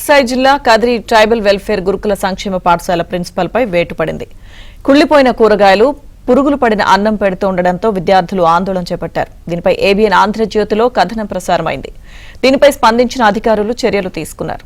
సత్యసాయి జిల్లా Kadiri tribal welfare గురుకుల సంక్షేమ పాఠశాల ప్రిన్సిపల్ పై వేటు పడింది. కుళ్లిపోయిన కూరగాయలు, పురుగులు పడిన అన్నం పెడుతుండటంతో విద్యార్థులు ఆందోళన చేపట్టారు. దీనిపై ఏబీఎన్ ఆంధ్రజ్యోతిలో కథనం ప్రసారమైంది. దీనిపై స్పందించిన అధికారులు చర్యలు తీసుకున్నారు.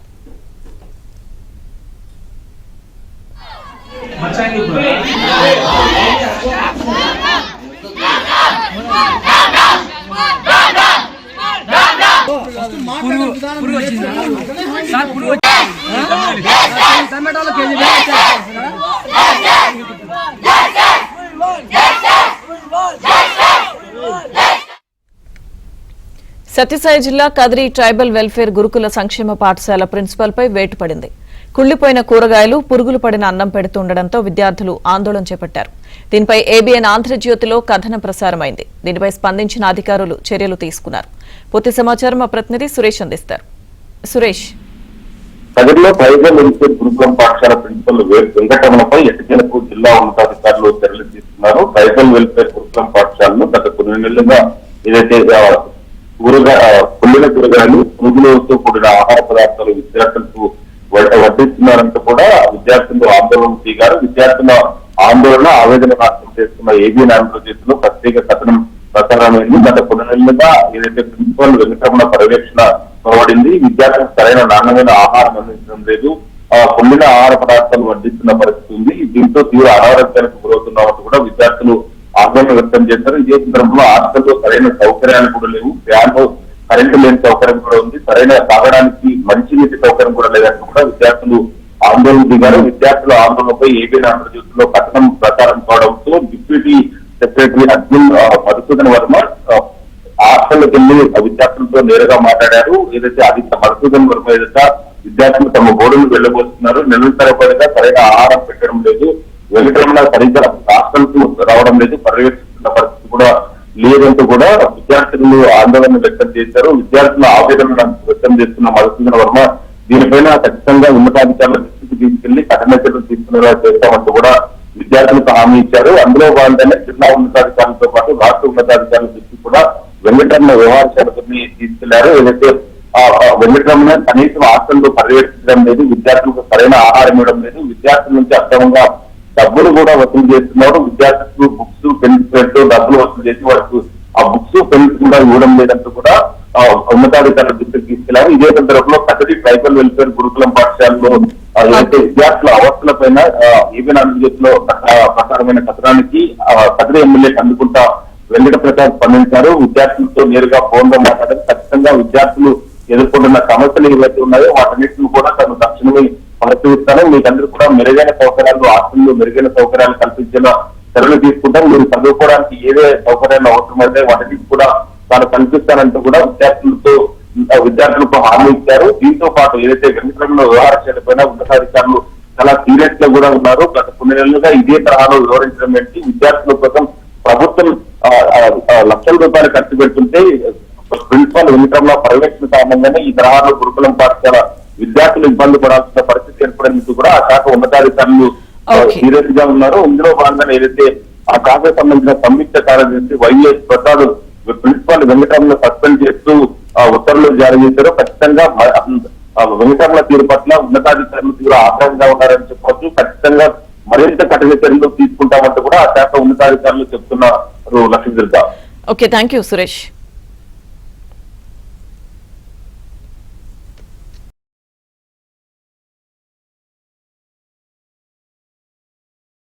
సత్యసాయి జిల్లా కదిరి ట్రైబల్ వెల్ఫేర్ గురుకుల సంక్షేమ పాఠశాల ప్రిన్సిపల్ పై వేటు పడింది. కుళ్లిపోయిన కూరగాయలు, పురుగులు పడిన అన్నం పెడుతుండటంతో విద్యార్థులు ఆందోళన చేపట్టారు. దీనిపై ఏబీఎన్ ఆంధ్రజ్యోతిలో కథనం ప్రసారమైంది. దీనిపై స్పందించిన అధికారులు చర్యలు తీసుకున్నారు. పూర్తి సమాచారం మా ప్రతినిధి సురేష్ అందిస్తారు. సురేష్, కదిరిలో ట్రైబల్ వెల్ఫేర్ గురుకులం పాఠశాల ప్రిన్సిపల్ వెంకటరమణపై ఎట్టకేలకు జిల్లా ఉన్నతాధికారులు చర్యలు తీసుకున్నారు. ట్రైబల్ వెల్ఫేర్ గురుకులం పాఠశాలను గత కొన్ని నెలలుగా ఏదైతే కుళ్ళిన కూరగాయలు, పురుగులతో కూడిన ఆహార పదార్థాలు విద్యార్థులకు వడ్డిస్తున్నారంటూ కూడా విద్యార్థులు ఆందోళన దిగారు. విద్యార్థుల ఆందోళన, ఆవేదన వ్యక్తం చేస్తున్న ఏబీఎన్ ఆంధ్రజ్యోతిలో ప్రత్యేక కథనం ప్రసారమైంది. గత కొన్ని నెలలుగా ఏదైతే ప్రిన్సిపల్ వెంకటరమణ పర్యవేక్షణ పొరబడింది. విద్యార్థులకు సరైన నాణ్యమైన ఆహారం అందించడం లేదు, కుళ్ళిన ఆహార పదార్థాలు వడ్డిస్తున్న పరిస్థితి ఉంది. దీంతో తీవ్ర అనారోగ్యానికి గురవుతున్నట్టు కూడా విద్యార్థులు ఆందోళన వ్యక్తం చేశారు. ఇదే సందర్భంలో హాస్టల్లో సరైన సౌకర్యాలు కూడా లేవు, ఫ్యాన్లు, కరెంటు లేని సౌకర్యం కూడా ఉంది, సరైన తాగడానికి మంచినీటి సౌకర్యం కూడా లేదంటూ కూడా విద్యార్థులు ఆందోళన దిగారు. విద్యార్థుల ఆందోళనపై ఏబీఎన్ ఆంధ్రజ్యోతిలో కథనం ప్రచారం కావడంతో డిప్యూటీ సెక్రటరీ అర్జున్ మధుసూదన్ వర్మ హాస్టల్కి వెళ్లి విద్యార్థులతో నేరుగా మాట్లాడారు. ఏదైతే అది మధుసూదన్ వర్మ ఏదైతే విద్యార్థులు తమ గోడలు వెళ్లబోతున్నారు, నెలల తరబడిగా సరైన ఆహారం పెట్టడం లేదు, వెంకటరమణ సరిగ్గా హాస్టల్కు రావడం లేదు, పర్యవేక్షిస్తున్న పరిస్థితి కూడా లేదంటూ కూడా విద్యార్థులు ఆందోళన వ్యక్తం చేశారు. విద్యార్థుల ఆవేదన వ్యక్తం చేస్తున్న మధుసూదన్ వర్మ దీనిపైన ఖచ్చితంగా ఉన్నతాధికారుల దృష్టికి తీసుకెళ్లి కఠిన చర్యలు తీసుకునేలా చేస్తామంటూ కూడా విద్యార్థులకు హామీ ఇచ్చారు. అందులో భాగంగానే జిల్లా ఉన్నతాధికారులతో పాటు రాష్ట్ర ఉన్నతాధికారుల దృష్టికి కూడా వెంకటరమణ వ్యవహారశాలని తీసుకెళ్లారు. ఏదైతే వెంకటరమణ కనీసం హాస్టల్లో పర్యవేక్షించడం లేదు, విద్యార్థులకు సరైన ఆహారం ఇవ్వడం లేదు, విద్యార్థుల నుంచి అక్రమంగా డబ్బులు కూడా వసూలు చేస్తున్నారు. విద్యార్థులకు బుక్స్, పెన్స్ పెడుతూ డబ్బులు వసూలు చేసి వాళ్ళకు ఆ బుక్స్, పెన్స్ కూడా ఇవ్వడం లేదంటూ కూడా ఉన్నతాధికారుల దృష్టికి తీసుకెళ్లారు. ఇదే సందర్భంలో కదిరి ట్రైబల్ వెల్ఫేర్ గురుకులం పాఠశాలలో ఏదైతే విద్యార్థుల అవస్థల పైన ఏబీఎన్ ఆంధ్రజ్యోతిలో ప్రసారమైన కథనానికి కదిరి ఎమ్మెల్యే అందుకుంటా వెంకట ప్రసాద్ స్పందించారు. విద్యార్థులతో నేరుగా ఫోన్ లో మాట్లాడారు. ఖచ్చితంగా విద్యార్థులు ఎదుర్కొంటున్న సమస్యలు ఏవైతే ఉన్నాయో వాటన్నిటిని కూడా తను తక్షణమే పరిశీలిస్తాను, మీకందరూ కూడా మెరుగైన సౌకర్యాలు, హాస్టల్లో మెరుగైన సౌకర్యాలు కల్పించేలా చర్యలు తీసుకుంటాం, మీరు చదువుకోవడానికి ఏవే సౌకర్యాలు అవసరమైతే వాటికి కూడా తాను కల్పిస్తానంటూ కూడా విద్యార్థులకు హామీ ఇచ్చారు. దీంతో పాటు ఏదైతే వెంకటరమణ వ్యవహారశాలపైన ఉన్నతాధికారులు చాలా సీరియస్ గా కూడా ఉన్నారు. గత కొన్ని నెలలుగా ఇదే తరహాలో వివరించడం ఏంటి, విద్యార్థుల కోసం ప్రభుత్వం లక్షల రూపాయలు ఖర్చు పెడుతుంటే ప్రిన్సిపల్ వెంకటరమణ పర్యవేక్షణ కారణంగానే ఈ తరహాలో గురుకులం పాఠశాల విద్యార్థులు ఇబ్బంది పడాల్సిన పరిస్థితి ఏర్పడేందుకు కూడా ఆ శాఖ ఉన్నతాధికారులు సీరియస్ గా ఉన్నారు. ఇందులో భాగంగా ఏదైతే ఆ శాఖకు సంబంధించిన సంయుక్త కార్యదర్శి YS Prasad principal Venkataramana suspend చేస్తూ ఉత్తర్వులు జారీ చేశారు. ఖచ్చితంగా వెంకటరమణ తీరు పట్ల ఉన్నతాధికారులు తీవ్ర ఆగ్రహంగా ఉన్నారని చెప్పవచ్చు. ఖచ్చితంగా మరింత కఠిన చర్యలు తీసుకుంటామంటూ కూడా ఆ శాఖ ఉన్నతాధికారులు చెప్తున్నారు. Lakshmi Durga. Okay, thank you Suresh.